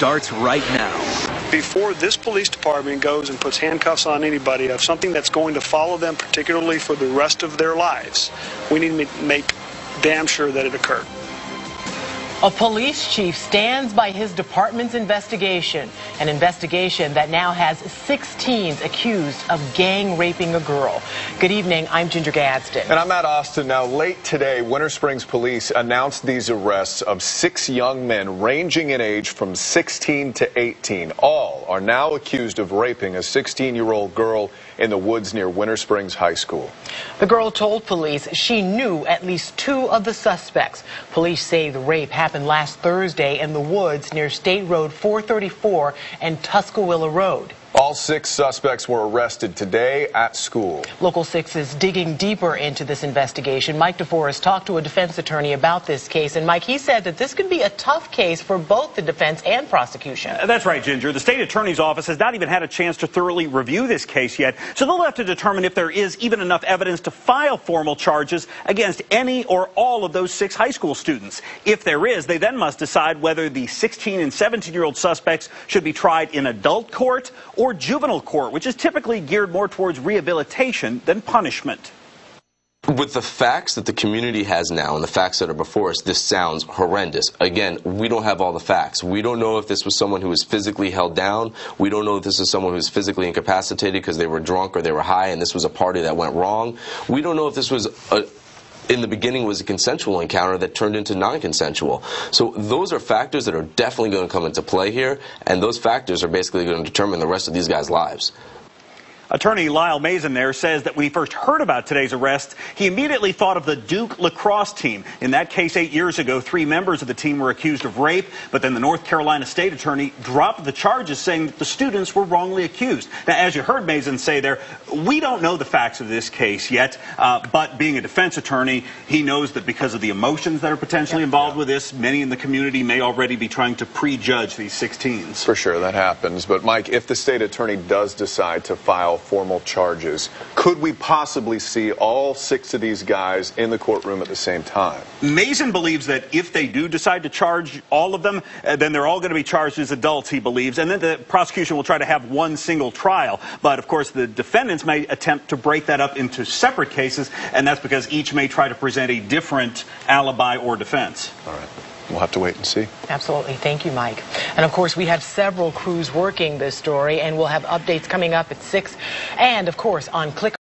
starts right now. Before this police department goes and puts handcuffs on anybody of something that's going to follow them, particularly for the rest of their lives, we need to make damn sure that it occurred. A police chief stands by his department's investigation, an investigation that now has 6 teens accused of gang raping a girl. Good evening, I'm Ginger Gadsden. And I'm Matt Austin. Now, late today, Winter Springs police announced these arrests of 6 young men ranging in age from 16 to 18. All are now accused of raping a 16-year-old girl in the woods near Winter Springs High School. The girl told police she knew at least 2 of the suspects. Police say the rape happened last Thursday in the woods near State Road 434 and Tuscaloosa Road. All 6 suspects were arrested today at school. Local 6 is digging deeper into this investigation. Mike DeForest talked to a defense attorney about this case. And Mike, he said that this could be a tough case for both the defense and prosecution. That's right, Ginger. The state attorney's office has not even had a chance to thoroughly review this case yet. So they'll have to determine if there is even enough evidence to file formal charges against any or all of those 6 high school students. If there is, they then must decide whether the 16 and 17-year-old suspects should be tried in adult court or juvenile court, which is typically geared more towards rehabilitation than punishment. With the facts that the community has now and the facts that are before us, this sounds horrendous. Again, we don't have all the facts. We don't know if this was someone who was physically held down. We don't know if this is someone who was physically incapacitated because they were drunk or they were high and this was a party that went wrong. We don't know if this was in the beginning was a consensual encounter that turned into non-consensual. So those are factors that are definitely going to come into play here, and those factors are basically going to determine the rest of these guys' lives. Attorney Lyle Mazin there says that when he first heard about today's arrest, he immediately thought of the Duke lacrosse team. In that case 8 years ago, 3 members of the team were accused of rape, but then the North Carolina state attorney dropped the charges saying that the students were wrongly accused. Now, as you heard Mazin say there, we don't know the facts of this case yet, but being a defense attorney, he knows that because of the emotions that are potentially involved with this, many in the community may already be trying to prejudge these 16s. For sure, that happens. But, Mike, if the state attorney does decide to file formal charges, could we possibly see all 6 of these guys in the courtroom at the same time? Mazin believes that if they do decide to charge all of them, then they're all going to be charged as adults, he believes, and then the prosecution will try to have one single trial. But, of course, the defendants may attempt to break that up into separate cases, and that's because each may try to present a different alibi or defense. All right. We'll have to wait and see. Absolutely. Thank you, Mike. And, of course, we have several crews working this story, and we'll have updates coming up at 6 and, of course, on Click.